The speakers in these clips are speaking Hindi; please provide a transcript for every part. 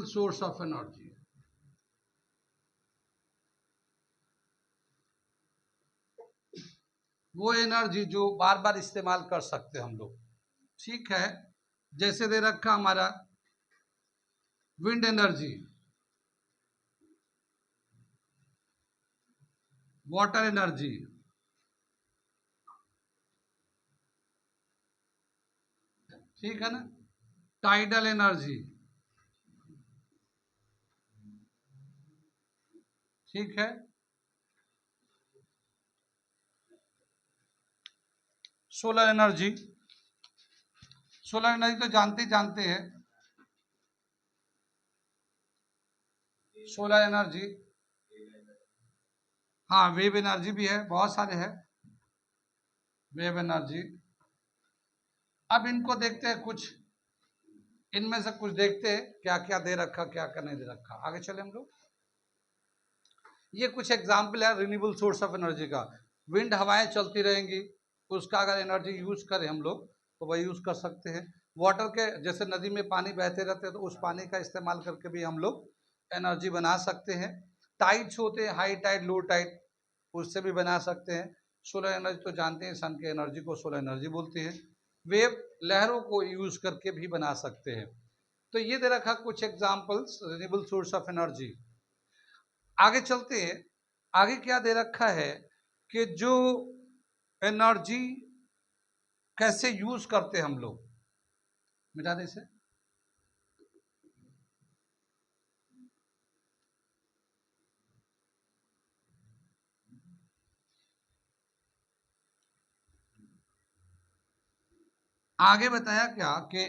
Renewable source of energy. वो एनर्जी जो बार बार इस्तेमाल कर सकते हैं हम लोग। ठीक है, जैसे दे रखा हमारा विंड एनर्जी, वाटर एनर्जी, ठीक है ना, टाइडल एनर्जी, ठीक है, सोलर एनर्जी। सोलर एनर्जी तो जानते हैं, सोलर एनर्जी, हाँ वेव एनर्जी भी है, बहुत सारे हैं वेव एनर्जी। अब इनको देखते हैं, कुछ इनमें से कुछ देखते हैं क्या क्या दे रखा, क्या क्या नहीं दे रखा। आगे चले हम लोग। ये कुछ एग्जाम्पल है रिन्यूएबल सोर्स ऑफ एनर्जी का। विंड हवाएं चलती रहेंगी, उसका अगर एनर्जी यूज करें हम लोग तो वही यूज कर सकते हैं। वाटर के, जैसे नदी में पानी बहते रहते हैं तो उस पानी का इस्तेमाल करके भी हम लोग एनर्जी बना सकते हैं। टाइड्स होते हैं, हाई टाइड लो टाइड, उससे भी बना सकते हैं। सोलर एनर्जी तो जानते हैं, सन की एनर्जी को सोलर एनर्जी बोलते हैं। वेव लहरों को यूज करके भी बना सकते हैं। तो ये दे रखा कुछ examples renewable source of energy. आगे चलते हैं, आगे क्या दे रखा है कि जो एनर्जी कैसे यूज करते हैं हम लोग। मिटा दे इसे। आगे बताया क्या कि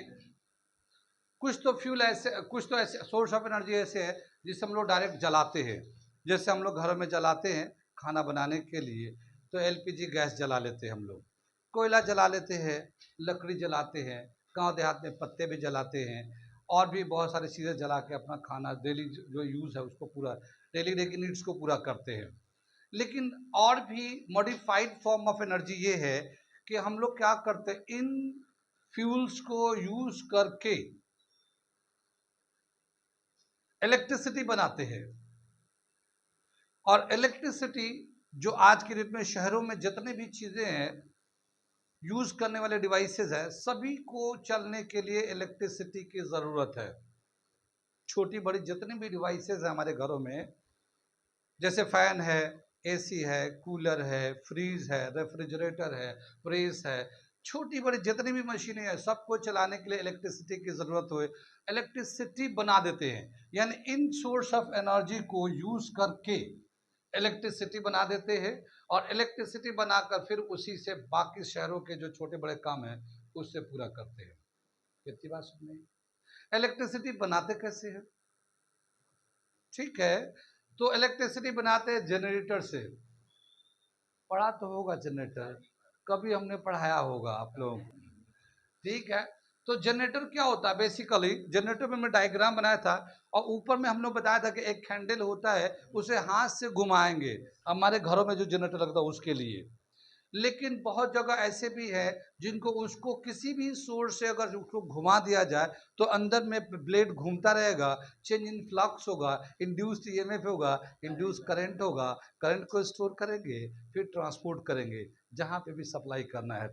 कुछ तो फ्यूल ऐसे, कुछ तो ऐसे सोर्स ऑफ एनर्जी ऐसे है जिसे हम लोग डायरेक्ट जलाते हैं। जैसे हम लोग घरों में जलाते हैं खाना बनाने के लिए, तो एलपीजी गैस जला लेते हैं हम लोग, कोयला जला लेते हैं, लकड़ी जलाते हैं, गांव देहात में पत्ते भी जलाते हैं, और भी बहुत सारी चीज़ें जला के अपना खाना डेली जो यूज़ है उसको पूरा, डेली डे की नीड्स को पूरा करते हैं। लेकिन और भी मॉडिफाइड फॉर्म ऑफ एनर्जी ये है कि हम लोग क्या करते हैं, इन फ्यूल्स को यूज करके इलेक्ट्रिसिटी बनाते हैं। और इलेक्ट्रिसिटी जो आज के डेट में शहरों में जितने भी चीजें हैं, यूज करने वाले डिवाइसेस है, सभी को चलने के लिए इलेक्ट्रिसिटी की जरूरत है। छोटी बड़ी जितनी भी डिवाइसेस है हमारे घरों में, जैसे फैन है, एसी है, कूलर है, फ्रीज है, रेफ्रिजरेटर है, प्रेस है, छोटी बड़ी जितनी भी मशीनें हैं, सबको चलाने के लिए इलेक्ट्रिसिटी की जरूरत हो, इलेक्ट्रिसिटी बना देते हैं। यानी इन सोर्स ऑफ एनर्जी को यूज करके इलेक्ट्रिसिटी बना देते हैं, और इलेक्ट्रिसिटी बनाकर फिर उसी से बाकी शहरों के जो छोटे बड़े काम हैं उससे पूरा करते हैं। कितनी बात सुनने, इलेक्ट्रिसिटी बनाते कैसे हैं? ठीक है, तो इलेक्ट्रिसिटी बनाते हैं जनरेटर से। पढ़ा तो होगा जनरेटर, कभी हमने पढ़ाया होगा आप लोगों को। ठीक है, तो जनरेटर क्या होता है? बेसिकली जनरेटर में मैं डायग्राम बनाया था, और ऊपर में हम लोग बताया था कि एक हैंडल होता है, उसे हाथ से घुमाएंगे, हमारे घरों में जो जनरेटर लगता है उसके लिए। लेकिन बहुत जगह ऐसे भी है जिनको, उसको किसी भी सोर्स से अगर उसको घुमा दिया जाए तो अंदर में ब्लेड घूमता रहेगा, चेंज इन फ्लक्स होगा, इंड्यूस्ड ईएमएफ होगा, इंड्यूस करंट होगा, करंट को स्टोर करेंगे, फिर ट्रांसपोर्ट करेंगे जहां पे भी सप्लाई करना है।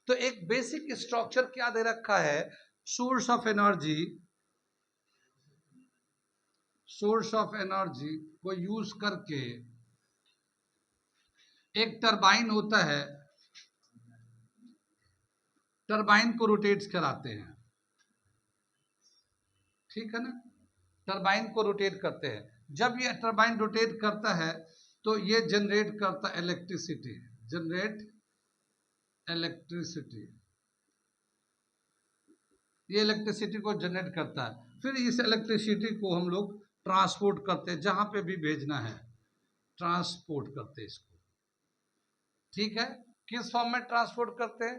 तो एक बेसिक स्ट्रक्चर क्या दे रखा है, source of energy, source of energy को यूज करके एक टरबाइन होता है, टरबाइन को रोटेट कराते हैं। ठीक है ना, टरबाइन को रोटेट करते हैं। जब ये टरबाइन रोटेट करता है तो ये जनरेट करता है इलेक्ट्रिसिटी, जनरेट इलेक्ट्रिसिटी, ये इलेक्ट्रिसिटी को जनरेट करता है। फिर इस इलेक्ट्रिसिटी को हम लोग ट्रांसपोर्ट करते हैं, जहां पे भी भेजना है ट्रांसपोर्ट करते हैं इसको। ठीक है, किस फॉर्म में ट्रांसपोर्ट करते हैं?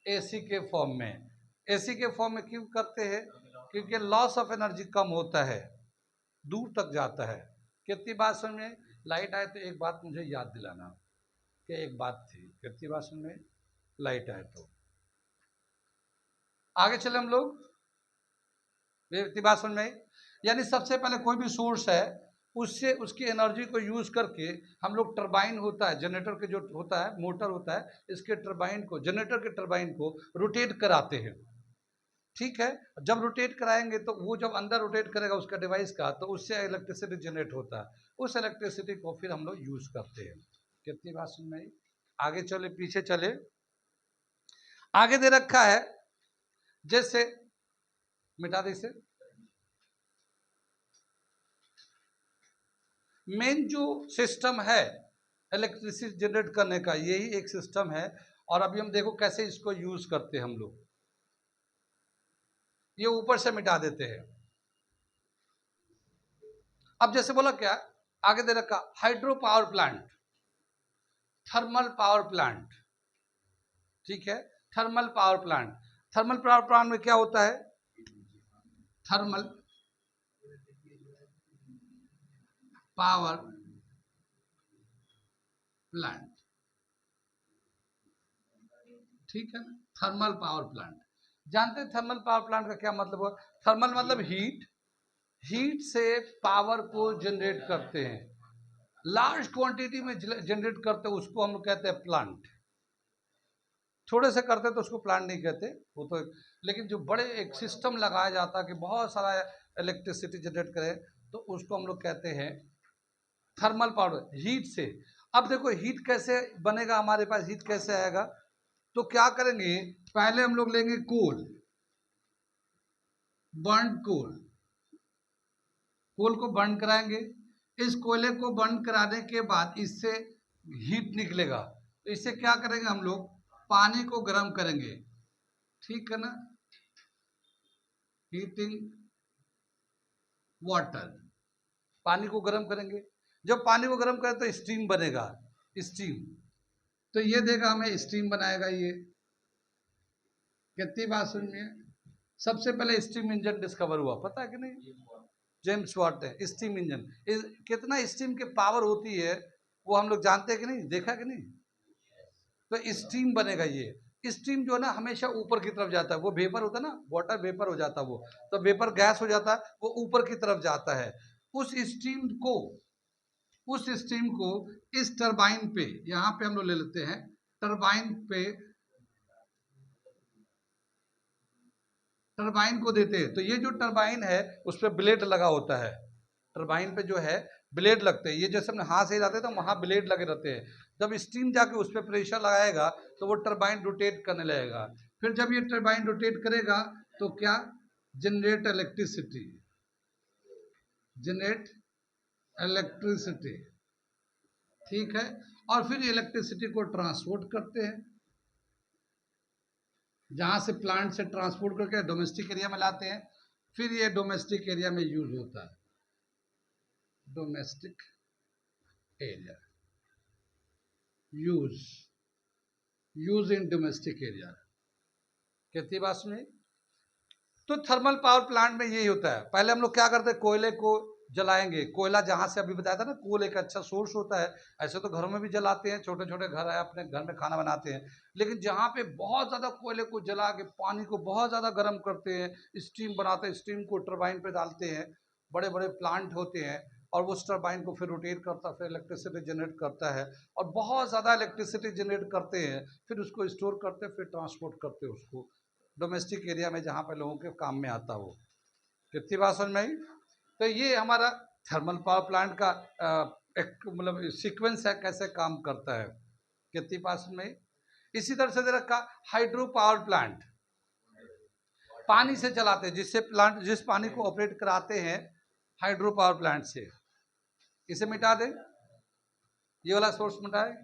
एसी के फॉर्म में। एसी के फॉर्म में क्यों करते हैं? क्योंकि लॉस ऑफ एनर्जी कम होता है, दूर तक जाता है। कितनी बात समझ में? लाइट आए तो एक बात मुझे याद दिलाना कि एक बात थी, कितनी बात समझ में? लाइट आए तो आगे चले हम लोग, कितनी बात समझ में? यानी सबसे पहले कोई भी सोर्स है उससे उसकी एनर्जी को यूज करके हम लोग टरबाइन होता है, जनरेटर के जो होता है, मोटर होता है, इसके टरबाइन को, जनरेटर के टरबाइन को रोटेट कराते हैं। ठीक है, जब रोटेट कराएंगे तो वो जब अंदर रोटेट करेगा उसका डिवाइस का, तो उससे इलेक्ट्रिसिटी जनरेट होता है। उस इलेक्ट्रिसिटी को फिर हम लोग यूज करते हैं। कितनी बात सुन में आई? आगे चले, पीछे चले। आगे दे रखा है, जैसे मिटा दे इसे। मेन जो सिस्टम है इलेक्ट्रिसिटी जनरेट करने का, यही एक सिस्टम है। और अभी हम देखो कैसे इसको यूज करते हैं हम लोग। ये ऊपर से मिटा देते हैं। अब जैसे बोला क्या, आगे दे रखा hydro power plant, thermal power plant. ठीक है, thermal power plant. Thermal power plant में क्या होता है? थर्मल पावर प्लांट, ठीक है ना, थर्मल पावर प्लांट। जानते हैं थर्मल पावर प्लांट का क्या मतलब हुआ? थर्मल मतलब हीट, हीट से पावर को जनरेट करते हैं, लार्ज क्वांटिटी में जनरेट करते हैं, उसको हम लोग कहते हैं प्लांट। थोड़े से करते तो उसको प्लांट नहीं कहते वो तो, लेकिन जो बड़े एक सिस्टम लगाया जाता है कि बहुत सारा इलेक्ट्रिसिटी जनरेट करे, तो उसको हम लोग कहते हैं थर्मल पावर, हीट से। अब देखो हीट कैसे बनेगा, हमारे पास हीट कैसे आएगा? तो क्या करेंगे, पहले हम लोग लेंगे कोल, बर्न कोल, कोल को बर्न कराएंगे। इस कोयले को बर्न कराने के बाद इससे हीट निकलेगा, तो इससे क्या करेंगे हम लोग, पानी को गर्म करेंगे। ठीक है ना, हीटिंग वाटर, पानी को गर्म करेंगे। जब पानी को गर्म करें तो स्टीम बनेगा, स्टीम। तो ये देगा हमें स्टीम बनाएगा ये। कितनी बात सुन में? सबसे पहले स्टीम इंजन डिस्कवर हुआ, पता है कि नहीं? जेम्स वाट है स्टीम इंजन। कितना स्टीम की पावर होती है वो हम लोग जानते हैं कि नहीं, देखा कि नहीं? तो स्टीम बनेगा ये। स्टीम जो है ना हमेशा ऊपर की तरफ जाता है, वो वेपर होता है ना, वाटर वेपर हो जाता है वो, तो वेपर गैस हो जाता है, वो ऊपर की तरफ जाता है। उस स्टीम को, उस स्टीम को इस टरबाइन पे, यहां पे हम लोग ले लेते हैं, टरबाइन पे, टरबाइन को देते हैं। तो ये जो टरबाइन है उस पर ब्लेड लगा होता है, टरबाइन पे जो है ब्लेड लगते हैं। ये जैसे हम हाथ से जाते हैं तो वहां ब्लेड लगे रहते हैं। जब स्टीम जाके उस पर प्रेशर लगाएगा तो वो टरबाइन रोटेट करने लगेगा। फिर जब ये टरबाइन रोटेट करेगा तो क्या, जनरेट इलेक्ट्रिसिटी, जनरेट इलेक्ट्रिसिटी। ठीक है, और फिर इलेक्ट्रिसिटी को ट्रांसपोर्ट करते हैं, जहां से प्लांट से ट्रांसपोर्ट करके डोमेस्टिक एरिया में लाते हैं। फिर ये डोमेस्टिक एरिया में यूज होता है, domestic area, use in domestic area. कितनी बात सुनी? तो थर्मल पावर प्लांट में यही होता है। पहले हम लोग क्या करते हैं, कोयले को जलाएंगे। कोयला जहां से अभी बताया था ना, कोल एक अच्छा सोर्स होता है। ऐसे तो घरों में भी जलाते हैं, छोटे छोटे घर है, अपने घर में खाना बनाते हैं। लेकिन जहां पे बहुत ज्यादा कोयले को जला के पानी को बहुत ज्यादा गर्म करते हैं, स्टीम बनाते हैं, स्टीम को टरबाइन पे डालते हैं, बड़े बड़े प्लांट होते हैं, और वो टरबाइन को फिर रोटेट करता है, फिर इलेक्ट्रिसिटी जनरेट करता है, और बहुत ज़्यादा इलेक्ट्रिसिटी जनरेट करते हैं। फिर उसको स्टोर करते हैं, फिर ट्रांसपोर्ट करते हैं उसको डोमेस्टिक एरिया में जहाँ पे लोगों के काम में आता हो। कितनी बात समझ में आई? तो ये हमारा थर्मल पावर प्लांट का एक मतलब सीक्वेंस है, कैसे काम करता है। कितनी बात समझ में आई? इसी तरह से दे रखा हाइड्रो पावर प्लांट, पानी से चलाते हैं, जिससे प्लांट, जिस पानी को ऑपरेट कराते हैं हाइड्रो पावर प्लांट से। इसे मिटा दे, ये वाला सोर्स मिटाए,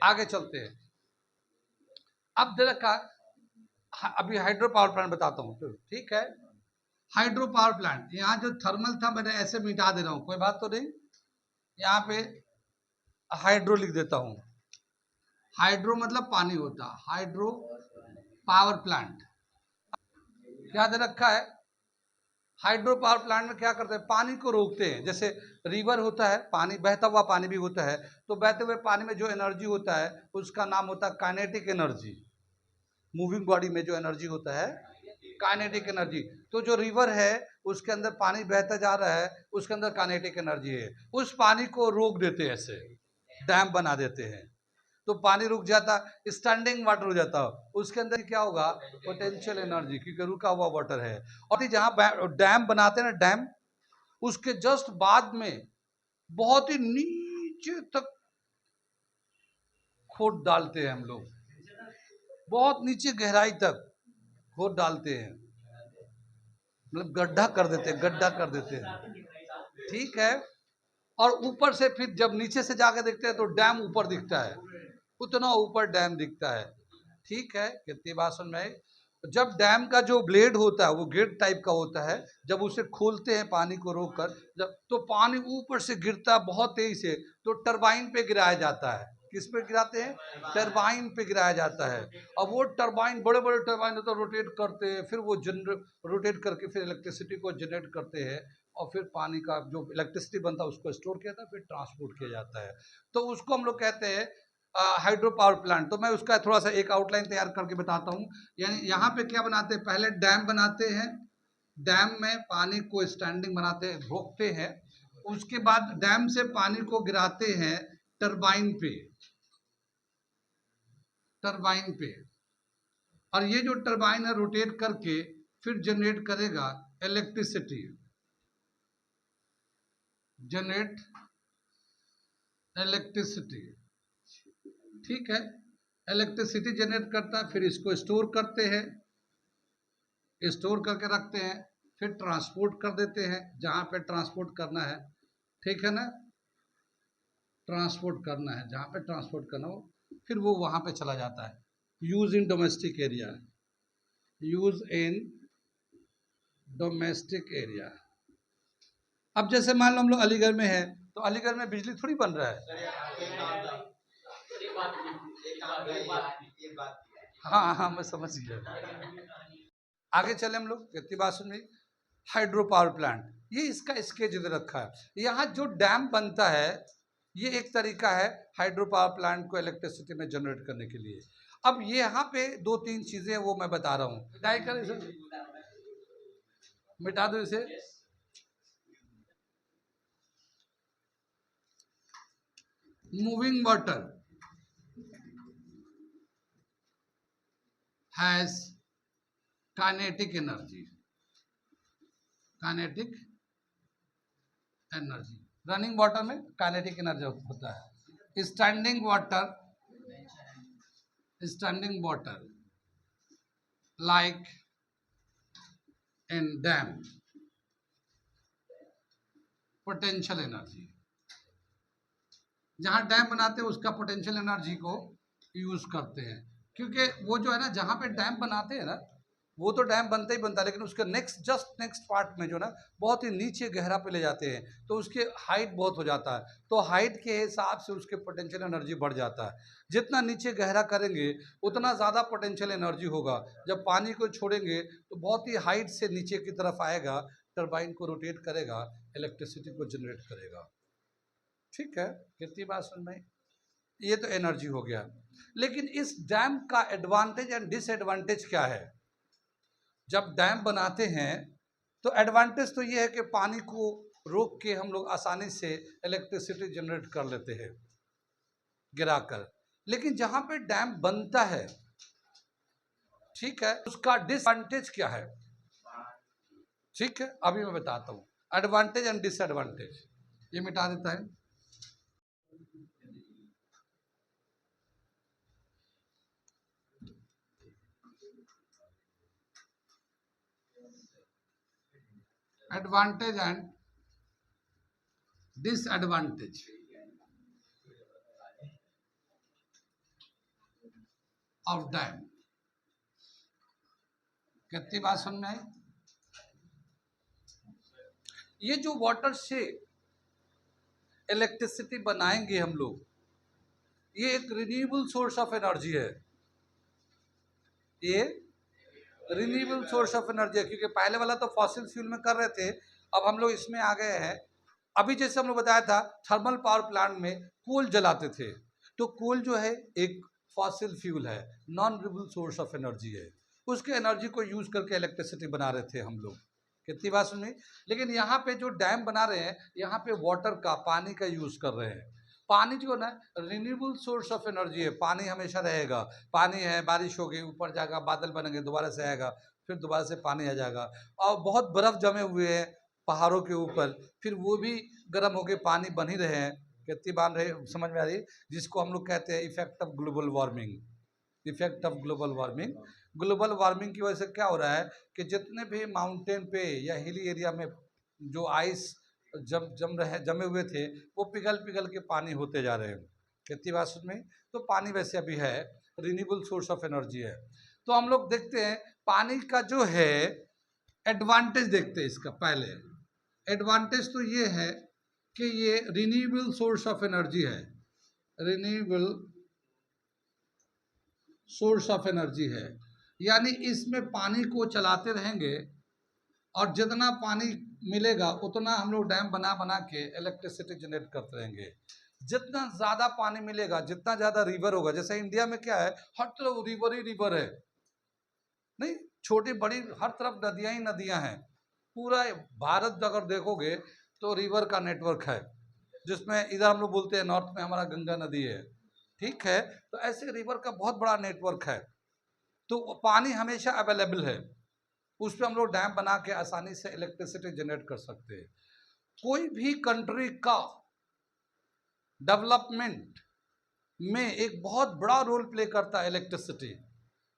आगे चलते हैं। अब दे रखा, अभी हाइड्रो पावर प्लांट बताता हूं, ठीक है। हाइड्रो पावर प्लांट, यहाँ जो थर्मल था मैंने ऐसे मिटा दे रहा हूं, कोई बात तो नहीं। यहाँ पे हाइड्रो लिख देता हूं, हाइड्रो मतलब पानी होता, हाइड्रो पावर प्लांट। क्या दे रखा है, हाइड्रो पावर प्लांट में क्या करते हैं, पानी को रोकते हैं। जैसे रिवर होता है, पानी बहता हुआ पानी भी होता है, तो बहते हुए पानी में जो एनर्जी होता है उसका नाम होता है काइनेटिक एनर्जी। मूविंग बॉडी में जो एनर्जी होता है काइनेटिक एनर्जी। तो जो रिवर है उसके अंदर पानी बहता जा रहा है, उसके अंदर काइनेटिक एनर्जी है। उस पानी को रोक देते हैं, ऐसे डैम बना देते हैं, तो पानी रुक जाता, स्टैंडिंग वाटर हो जाता। उसके अंदर क्या होगा, पोटेंशियल एनर्जी, क्योंकि रुका हुआ वाटर है। और जहाँ डैम बनाते हैं ना, डैम, उसके जस्ट बाद में बहुत ही नीचे तक खोद डालते हैं हम लोग, बहुत नीचे गहराई तक खोद डालते हैं, मतलब गड्ढा कर देते हैं, गड्ढा कर देते हैं, ठीक है। और ऊपर से फिर जब नीचे से जाके देखते हैं तो डैम ऊपर दिखता है, उतना ऊपर डैम दिखता है, ठीक है। कितनी बात सुन में आई? जब डैम का जो ब्लेड होता है वो गेट टाइप का होता है, जब उसे खोलते हैं पानी को रोककर, जब तो पानी ऊपर से गिरता है बहुत तेजी से, तो टरबाइन पे गिराया जाता है। किस पे गिराते हैं? टरबाइन पे गिराया जाता है। अब वो टरबाइन, बड़े बड़े टरबाइन तो रोटेट करते हैं, फिर वो रोटेट करके फिर इलेक्ट्रिसिटी को जनरेट करते हैं, और फिर पानी का जो इलेक्ट्रिसिटी बनता है उसको स्टोर किया जाता है, फिर ट्रांसपोर्ट किया जाता है। तो उसको हम लोग कहते हैं हाइड्रो पावर प्लांट। तो मैं उसका थोड़ा सा एक आउटलाइन तैयार करके बताता हूँ। यानी यहाँ पे क्या बनाते हैं, पहले डैम बनाते हैं, डैम में पानी को स्टैंडिंग बनाते हैं, रोकते हैं, उसके बाद डैम से पानी को गिराते हैं टरबाइन पे, टरबाइन पे, और ये जो टरबाइन है रोटेट करके फिर जनरेट करेगा इलेक्ट्रिसिटी, जनरेट इलेक्ट्रिसिटी, ठीक है। इलेक्ट्रिसिटी जनरेट करता है, फिर इसको स्टोर करते हैं, स्टोर करके रखते हैं, फिर ट्रांसपोर्ट कर देते हैं जहां पे ट्रांसपोर्ट करना है, ठीक है ना, ट्रांसपोर्ट करना है जहां पे ट्रांसपोर्ट करना हो, फिर वो वहां पे चला जाता है। Use in domestic area, use in domestic area. अब जैसे मान लो हम लोग अलीगढ़ में है, तो अलीगढ़ में बिजली थोड़ी बन रहा है। हाँ हाँ, मैं समझ गया। आगे चले हम लोग, कितनी बात सुन रही। हाइड्रो पावर प्लांट, ये इसका स्केच दे रखा है। यहाँ जो डैम बनता है ये एक तरीका है हाइड्रो पावर प्लांट को इलेक्ट्रिसिटी में जनरेट करने के लिए। अब ये यहाँ पे दो तीन चीजें वो मैं बता रहा हूँ, मिटाई कर इसे, मिटा दो इसे। Moving water has kinetic energy, kinetic energy, running water में काइनेटिक एनर्जी होता है। Standing water like in dam, potential energy, जहां डैम बनाते हैं उसका पोटेंशियल एनर्जी को यूज करते हैं, क्योंकि वो जो है ना, जहाँ पे डैम बनाते हैं ना, वो तो डैम बनता ही बनता है, लेकिन उसके जस्ट नेक्स्ट पार्ट में जो ना बहुत ही नीचे गहरा पे ले जाते हैं, तो उसके हाइट बहुत हो जाता है, तो हाइट के हिसाब से उसके पोटेंशियल एनर्जी बढ़ जाता है। जितना नीचे गहरा करेंगे उतना ज़्यादा पोटेंशियल एनर्जी होगा। जब पानी को छोड़ेंगे तो बहुत ही हाइट से नीचे की तरफ आएगा, टरबाइन को रोटेट करेगा, इलेक्ट्रिसिटी को जनरेट करेगा, ठीक है। कितनी बात सुन में, ये तो एनर्जी हो गया। लेकिन इस डैम का एडवांटेज एंड डिसएडवांटेज क्या है? जब डैम बनाते हैं तो एडवांटेज तो ये है कि पानी को रोक के हम लोग आसानी से इलेक्ट्रिसिटी जनरेट कर लेते हैं गिराकर। लेकिन जहां पे डैम बनता है, ठीक है, उसका डिसएडवांटेज क्या है? ठीक है, अभी मैं बताता हूं एडवांटेज एंड डिसएडवांटेज। ये मिटा देता है। Advantage and disadvantage of dam. कितनी बात समझ में आई? ये जो वाटर से इलेक्ट्रिसिटी बनाएंगे हम लोग, ये एक रिन्यूएबल सोर्स ऑफ एनर्जी है, ये रिन्यूएबल सोर्स ऑफ एनर्जी है, क्योंकि पहले वाला तो फॉसिल फ्यूल में कर रहे थे, अब हम लोग इसमें आ गए हैं। अभी जैसे हम लोग बताया था थर्मल पावर प्लांट में कोल जलाते थे, तो कोल जो है एक फॉसिल फ्यूल है, non renewable source of energy है। उसके एनर्जी को यूज करके इलेक्ट्रिसिटी बना रहे थे हम लोग। कितनी बात सुनी। लेकिन यहाँ पे जो डैम बना रहे हैं, यहाँ पे वाटर का, पानी का यूज कर रहे हैं। पानी जो है ना, रिन्यूएबल सोर्स ऑफ एनर्जी है। पानी हमेशा रहेगा। पानी है, बारिश होगी, ऊपर जाएगा, बादल बनेंगे, दोबारा से आएगा, फिर दोबारा से पानी आ जाएगा। और बहुत बर्फ जमे हुए हैं पहाड़ों के ऊपर, फिर वो भी गर्म होके पानी बन ही रहे हैं। कितनी बार रहे, समझ में आ रही, जिसको हम लोग कहते हैं effect of global warming. Effect of global warming. Global warming की वजह से क्या हो रहा है कि जितने भी माउंटेन पे या हिली एरिया में जो आइस जमे हुए थे, वो पिघल पिघल के पानी होते जा रहे हैं। कितनी बात में। तो पानी वैसे अभी है, रिन्यूएबल सोर्स ऑफ एनर्जी है। तो हम लोग देखते हैं पानी का जो है एडवांटेज, देखते हैं इसका। पहले एडवांटेज तो ये है कि ये रिन्यूएबल सोर्स ऑफ एनर्जी है। रिन्यूएबल सोर्स ऑफ एनर्जी है, यानी इसमें पानी को चलाते रहेंगे और जितना पानी मिलेगा उतना हम लोग डैम बना बना के इलेक्ट्रिसिटी जनरेट करते रहेंगे। जितना ज़्यादा पानी मिलेगा, जितना ज़्यादा रिवर होगा, जैसे इंडिया में क्या है, हर तरफ रिवर ही रिवर है, नहीं, छोटी बड़ी हर तरफ नदियां ही नदियां हैं। पूरा भारत अगर देखोगे तो रिवर का नेटवर्क है, जिसमें इधर हम लोग बोलते हैं नॉर्थ में हमारा गंगा नदी है, ठीक है। तो ऐसे रिवर का बहुत बड़ा नेटवर्क है, तो पानी हमेशा अवेलेबल है। उस पर हम लोग डैम बना के आसानी से इलेक्ट्रिसिटी जनरेट कर सकते हैं। कोई भी कंट्री का डेवलपमेंट में एक बहुत बड़ा रोल प्ले करता है इलेक्ट्रिसिटी।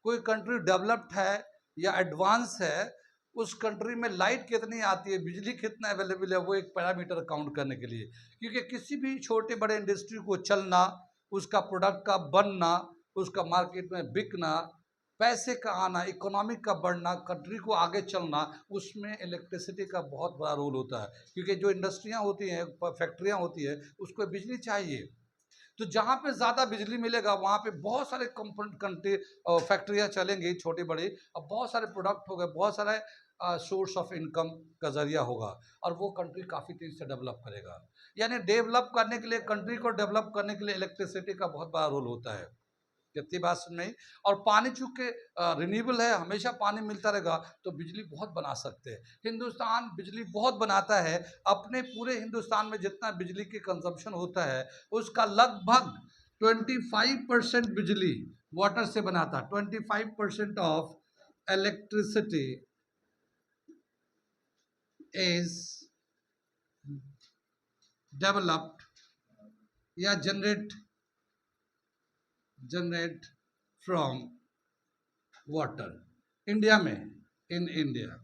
कोई कंट्री डेवलप्ड है या एडवांस है, उस कंट्री में लाइट कितनी आती है, बिजली कितना अवेलेबल है, वो एक पैरामीटर काउंट करने के लिए। क्योंकि किसी भी छोटे बड़े इंडस्ट्री को चलना, उसका प्रोडक्ट का बनना, उसका मार्केट में बिकना, पैसे का आना, इकोनॉमिक का बढ़ना, कंट्री को आगे चलना, उसमें इलेक्ट्रिसिटी का बहुत बड़ा रोल होता है। क्योंकि जो इंडस्ट्रियाँ होती हैं, फैक्ट्रियाँ होती है, उसको बिजली चाहिए। तो जहाँ पे ज़्यादा बिजली मिलेगा वहाँ पे बहुत सारे कंट्री फैक्ट्रियाँ चलेंगी छोटी बड़ी, और बहुत सारे प्रोडक्ट हो गए, बहुत सारे सोर्स ऑफ इनकम का जरिया होगा, और वो कंट्री काफ़ी तेज़ी से डेवलप करेगा। यानी डेवलप करने के लिए, कंट्री को डेवलप करने के लिए इलेक्ट्रिसिटी का बहुत बड़ा रोल होता है। कितनी बात सुन रही। और पानी चूंकि रिन्यूएबल है, हमेशा पानी मिलता रहेगा, तो बिजली बहुत बना सकते हैं। हिंदुस्तान बिजली बहुत बनाता है। अपने पूरे हिंदुस्तान में जितना बिजली की कंजम्पशन होता है, उसका लगभग 25% बिजली वाटर से बनाता है। 25% ऑफ इलेक्ट्रिसिटी इज डेवलप्ड या जनरेट फ्रॉम वाटर, इंडिया में, इन इंडिया,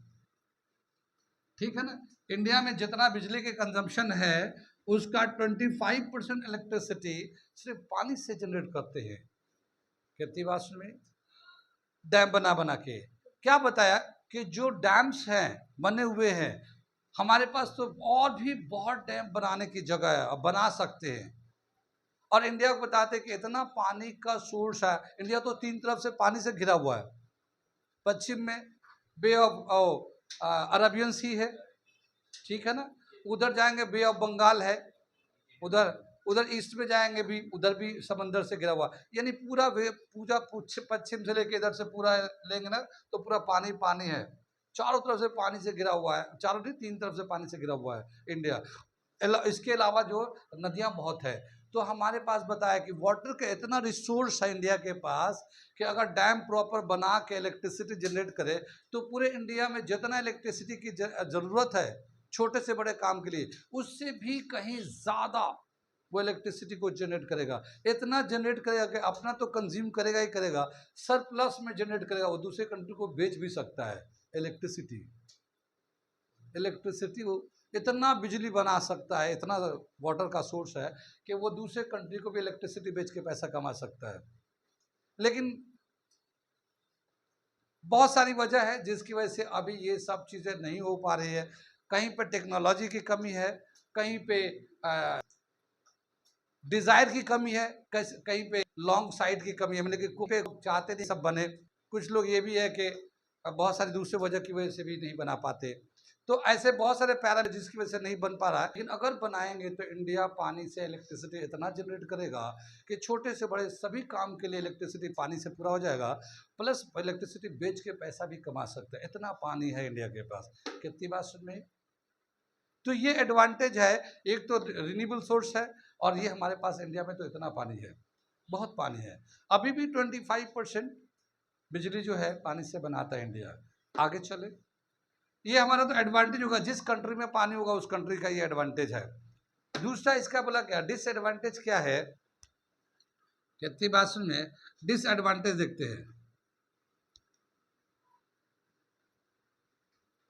ठीक है ना। इंडिया में जितना बिजली के कंजम्पशन है, उसका 25% इलेक्ट्रिसिटी सिर्फ पानी से जनरेट करते हैं। कितनी बात में। डैम बना बना के क्या बताया कि जो डैम्स हैं बने हुए हैं, हमारे पास तो और भी बहुत डैम बनाने की जगह है, अब बना सकते हैं। और इंडिया को बताते कि इतना पानी का सोर्स है। इंडिया तो 3 तरफ से पानी से घिरा हुआ है। पश्चिम में बे ऑफ अरेबियन सी है, ठीक है ना। उधर जाएंगे बे ऑफ बंगाल है, उधर ईस्ट में जाएंगे भी, उधर भी समंदर से घिरा हुआ। यानी पूरा पश्चिम से लेके इधर से पूरा लेंगे ना, तो पूरा पानी पानी है। चारों तरफ से पानी से घिरा हुआ है, चारों नहीं 3 तरफ से पानी से घिरा हुआ है इंडिया। इसके अलावा जो नदियां बहुत है। तो हमारे पास बताया कि वाटर का इतना रिसोर्स है इंडिया के पास कि अगर डैम प्रॉपर बना के इलेक्ट्रिसिटी जनरेट करे, तो पूरे इंडिया में जितना इलेक्ट्रिसिटी की जरूरत है छोटे से बड़े काम के लिए, उससे भी कहीं ज़्यादा वो इलेक्ट्रिसिटी को जनरेट करेगा। इतना जनरेट करेगा कि अपना तो कंज्यूम करेगा ही करेगा, सरप्लस में जनरेट करेगा, वो दूसरे कंट्री को बेच भी सकता है। इलेक्ट्रिसिटी वो इतना बिजली बना सकता है, इतना वाटर का सोर्स है कि वो दूसरे कंट्री को भी इलेक्ट्रिसिटी बेच के पैसा कमा सकता है। लेकिन बहुत सारी वजह है जिसकी वजह से अभी ये सब चीज़ें नहीं हो पा रही है। कहीं पे टेक्नोलॉजी की कमी है, कहीं पे डिज़ायर की कमी है, कहीं पे लॉन्ग साइड की कमी है। मतलब कि चाहते नहीं सब बने। कुछ लोग ये भी है कि बहुत सारी दूसरे वजह की वजह से भी नहीं बना पाते। तो ऐसे बहुत सारे पैरामीटर जिसकी वजह से नहीं बन पा रहा है, लेकिन अगर बनाएंगे तो इंडिया पानी से इलेक्ट्रिसिटी इतना जनरेट करेगा कि छोटे से बड़े सभी काम के लिए इलेक्ट्रिसिटी पानी से पूरा हो जाएगा, प्लस इलेक्ट्रिसिटी बेच के पैसा भी कमा सकता है। इतना पानी है इंडिया के पास। कितनी बात सुन में? तो ये एडवांटेज है, एक तो रिन्यूएबल सोर्स है, और ये हमारे पास इंडिया में तो इतना पानी है, बहुत पानी है। अभी भी 25% बिजली जो है पानी से बनाता है इंडिया। आगे चले, ये हमारा तो एडवांटेज होगा, जिस कंट्री में पानी होगा उस कंट्री का ये एडवांटेज है। दूसरा इसका बोला क्या डिसएडवांटेज क्या है, कितनी बात सुन में? डिसएडवांटेज देखते हैं।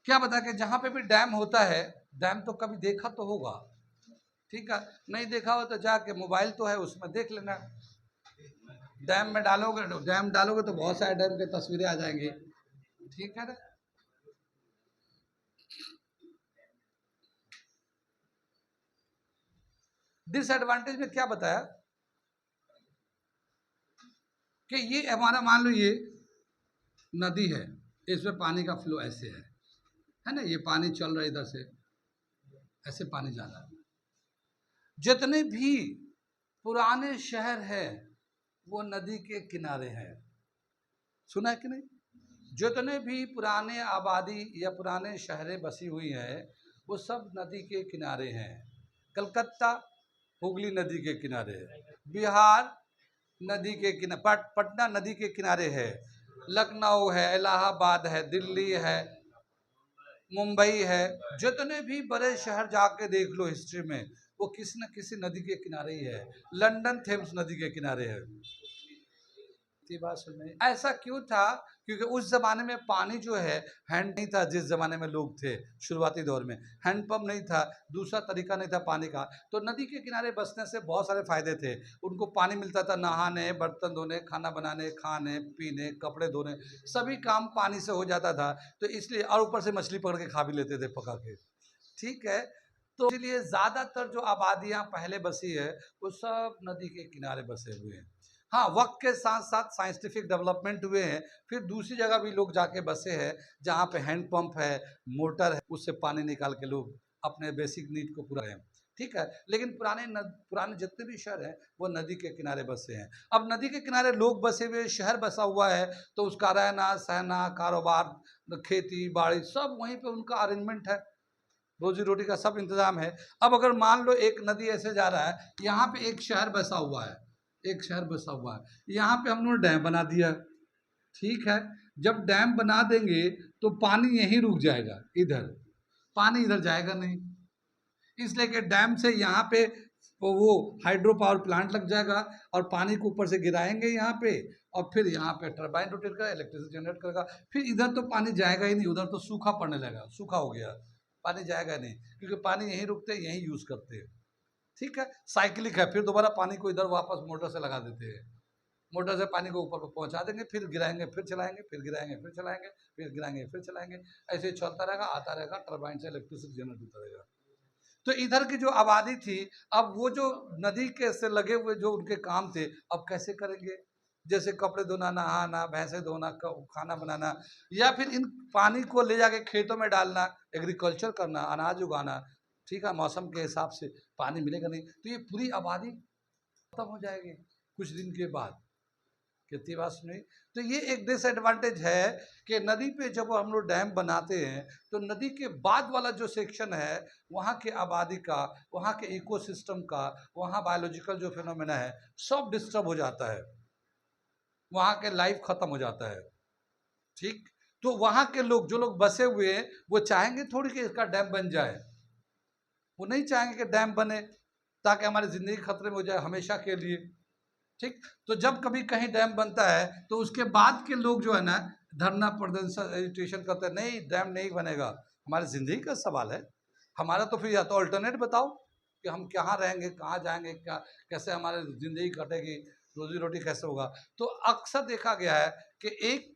क्या बता कि जहां पे भी डैम होता है, डैम तो कभी देखा तो होगा, ठीक है? नहीं देखा हो तो जाके मोबाइल तो है उसमें देख लेना। डैम में डालोगे तो बहुत सारे डैम की तस्वीरें आ जाएंगी, ठीक है ना? डिसएडवांटेज में क्या बताया कि ये हमारा मान लो ये नदी है, इसमें पानी का फ्लो ऐसे है ना, ये पानी चल रहा है इधर से, ऐसे पानी जा रहा है। जितने भी पुराने शहर है वो नदी के किनारे हैं, सुना है कि नहीं? जितने भी पुराने आबादी या पुराने शहरें बसी हुई हैं वो सब नदी के किनारे हैं। कलकत्ता हुगली नदी के किनारे है, बिहार नदी के किनारे, पटना नदी के किनारे है, लखनऊ है, इलाहाबाद है, दिल्ली है, मुंबई है। जितने भी बड़े शहर जाके देख लो हिस्ट्री में, वो किसी न किसी नदी के किनारे ही है। लंदन थेम्स नदी के किनारे है। बात सुन में ऐसा क्यों था? क्योंकि उस जमाने में पानी जो है हैंड नहीं था, जिस जमाने में लोग थे शुरुआती दौर में हैंडपंप नहीं था, दूसरा तरीका नहीं था पानी का। तो नदी के किनारे बसने से बहुत सारे फायदे थे, उनको पानी मिलता था नहाने, बर्तन धोने, खाना बनाने, खाने पीने, कपड़े धोने, सभी काम पानी से हो जाता था। तो इसलिए, और ऊपर से मछली पकड़ के खा भी लेते थे पका के, ठीक है? तो इसलिए ज्यादातर जो आबादियां पहले बसी है वो सब नदी के किनारे बसे हुए हैं। हाँ, वक्त के साथ साथ साइंटिफिक डेवलपमेंट हुए हैं, फिर दूसरी जगह भी लोग जाके बसे हैं जहाँ पे हैंड पंप है, मोटर है, उससे पानी निकाल के लोग अपने बेसिक नीड को पूरा करें, ठीक है? लेकिन पुराने जितने भी शहर हैं वो नदी के किनारे बसे हैं। अब नदी के किनारे लोग बसे हुए, शहर बसा हुआ है, तो उसका रहना सहना, कारोबार, खेती बाड़ी सब वहीं पे उनका अरेंजमेंट है, रोजी रोटी का सब इंतजाम है। अब अगर मान लो एक नदी ऐसे जा रहा है, यहाँ पे एक शहर बसा हुआ है, एक शहर बसा हुआ है, यहाँ पे हम लोग डैम बना दिया, ठीक है? जब डैम बना देंगे तो पानी यहीं रुक जाएगा, इधर पानी इधर जाएगा नहीं, इसलिए कि डैम से यहाँ पे वो हाइड्रो पावर प्लांट लग जाएगा और पानी को ऊपर से गिराएंगे यहाँ पे, और फिर यहाँ पे टर्बाइन रोटेट करेगा, इलेक्ट्रिसिटी जनरेट करेगा। फिर इधर तो पानी जाएगा ही नहीं, उधर तो सूखा पड़ने लगेगा, सूखा हो गया, पानी जाएगा नहीं, क्योंकि पानी यहीं रुकते हैं, यहीं यूज करते हैं, ठीक है? साइक्लिक है, फिर दोबारा पानी को इधर वापस मोटर से लगा देते हैं, मोटर से पानी को ऊपर पहुंचा देंगे, फिर गिराएंगे, फिर चलाएंगे, फिर गिराएंगे, फिर चलाएंगे, फिर गिराएंगे, फिर चलाएंगे, ऐसे चलता रहेगा, आता रहेगा, टर्बाइन से इलेक्ट्रिसिटी जनरेट होता रहेगा। तो इधर की जो आबादी थी, अब वो जो नदी के से लगे हुए जो उनके काम थे, अब कैसे करेंगे? जैसे कपड़े धोना, नहाना, भैंसे धोना, खाना बनाना, या फिर इन पानी को ले जाके खेतों में डालना, एग्रीकल्चर करना, अनाज उगाना, ठीक है? मौसम के हिसाब से पानी मिलेगा नहीं, तो ये पूरी आबादी खत्म हो जाएगी कुछ दिन के बाद। कितनी बात सुनी? तो ये एक डिसएडवांटेज है कि नदी पे जब हम लोग डैम बनाते हैं तो नदी के बाद वाला जो सेक्शन है वहाँ के आबादी का, वहाँ के इकोसिस्टम का, वहाँ बायोलॉजिकल जो फिनोमेना है सब डिस्टर्ब हो जाता है, वहाँ के लाइफ खत्म हो जाता है, ठीक? तो वहाँ के लोग, जो लोग बसे हुए हैं, वो चाहेंगे थोड़ी कि इसका डैम बन जाए, वो नहीं चाहेंगे कि डैम बने ताकि हमारी जिंदगी खतरे में हो जाए हमेशा के लिए, ठीक? तो जब कभी कहीं डैम बनता है तो उसके बाद के लोग जो है ना धरना प्रदर्शन एजिटेशन करते हैं, नहीं डैम नहीं बनेगा, हमारी जिंदगी का सवाल है हमारा, तो फिर या तो अल्टरनेट बताओ कि हम कहाँ रहेंगे, कहाँ जाएंगे, क्या कैसे हमारी जिंदगी कटेगी, रोजी रोटी कैसे होगा। तो अक्सर देखा गया है कि एक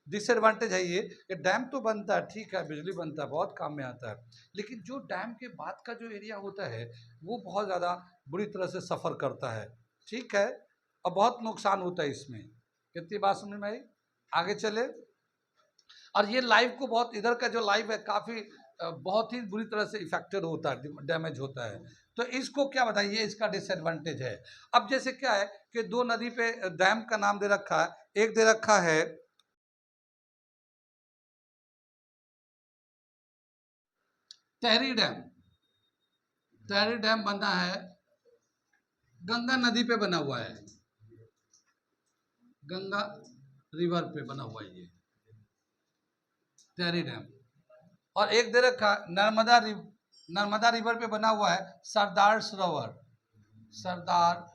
डिसएडवांटेज है ये कि डैम तो बनता है, ठीक है, बिजली बनता है, बहुत काम में आता है, लेकिन जो डैम के बाद का जो एरिया होता है वो बहुत ज़्यादा बुरी तरह से सफ़र करता है, ठीक है? और बहुत नुकसान होता है इसमें। कितनी बात समझ में आई? आगे चले। और ये लाइफ को बहुत, इधर का जो लाइफ है काफी बहुत ही बुरी तरह से इफेक्टेड होता है, डैमेज होता है। तो इसको क्या बताइए, इसका डिसएडवांटेज है। अब जैसे क्या है कि दो नदी पे डैम का नाम दे रखा है, एक दे रखा है टहरी डैम। टहरी डैम बना है, गंगा नदी पे बना हुआ है, गंगा रिवर पे बना हुआ है ये टहरी डैम। और एक दे रखा नर्मदा रिवर पे बना हुआ है सरदार सरोवर। सरदार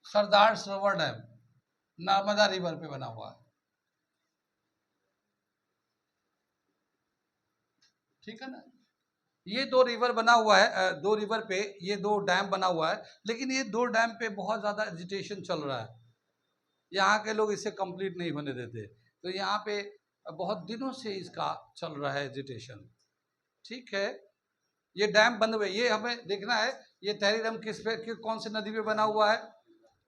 सरदार सरोवर डैम नर्मदा रिवर पे बना हुआ है। ठीक है ना, ये दो रिवर बना हुआ है, दो रिवर पे ये दो डैम बना हुआ है, लेकिन ये दो डैम पे बहुत ज्यादा एजिटेशन चल रहा है। यहाँ के लोग इसे कंप्लीट नहीं होने देते, तो यहाँ पे बहुत दिनों से इसका चल रहा है एजिटेशन। ठीक है, ये डैम बंद हुए, ये हमें देखना है ये टहरी डैम कौन सी नदी पे बना हुआ है,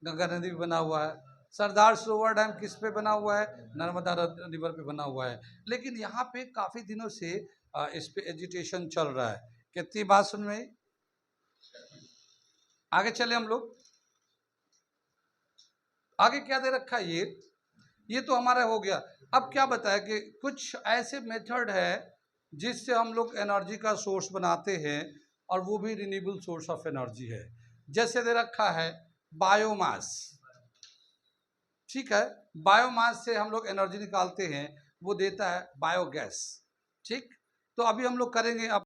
गंगा नदी पे बना हुआ है। सरदार सरोवर डैम किस पे बना हुआ है, नर्मदा रिवर पे बना हुआ है। लेकिन यहाँ पे काफी दिनों से इस पे एजिटेशन चल रहा है। कितनी बात सुन में, आगे चले हम लोग। आगे क्या दे रखा है, ये तो हमारा हो गया। अब क्या बताया कि कुछ ऐसे मेथड है जिससे हम लोग एनर्जी का सोर्स बनाते हैं, और वो भी रिन्यूएबल सोर्स ऑफ एनर्जी है। जैसे दे रखा है बायोमास। ठीक है, बायोमास से हम लोग एनर्जी निकालते हैं, वो देता है बायोगैस। ठीक, तो अभी हम लोग करेंगे अब